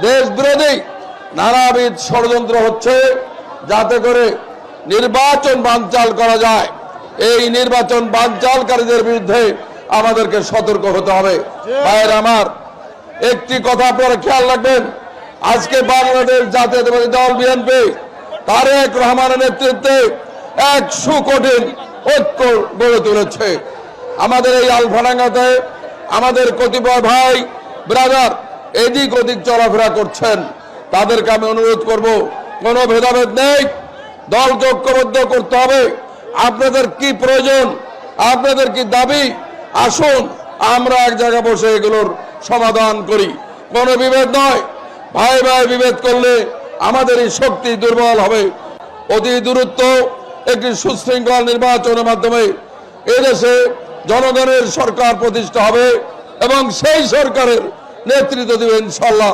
দেশ বিরোধী নানাবিধ ষড়যন্ত্র হচ্ছে যাতে করে নির্বাচন বানচাল করা যায়। এই নির্বাচন বানচালকারীদের বিরুদ্ধে আমাদেরকে সতর্ক হতে হবে। ভাইয়ের আমার, একটি কথা আপনারা খেয়াল রাখবেন, আজকে বাংলাদেশ জাতীয়তাবাদী দল বিএনপি তারেক রহমানের নেতৃত্বে এক সুকঠিন ঐক্য গড়ে তুলেছে। আমাদের এই আলফাডাঙ্গাতে আমাদের কতিপয় ভাই ব্রাদার এদিক ওদিক চলাফেরা করছেন, তাদেরকে আমি অনুরোধ করব, কোনো ভেদাভেদ নেই, দলকে ঐক্যবদ্ধ করতে হবে। আপনাদের কি প্রয়োজন, আপনাদের কি দাবি, আসুন আমরা এক জায়গায় বসে এগুলোর সমাধান করি। কোনো বিভেদ নয়, ভাই ভাই বিভেদ করলে আমাদের এই শক্তি দুর্বল হবে। অতি দ্রুত একটি সুশৃঙ্খল নির্বাচনের মাধ্যমে এদেশে জনগণের সরকার প্রতিষ্ঠা হবে এবং সেই সরকারের নেতৃত্ব দেবেন ইনশাআল্লাহ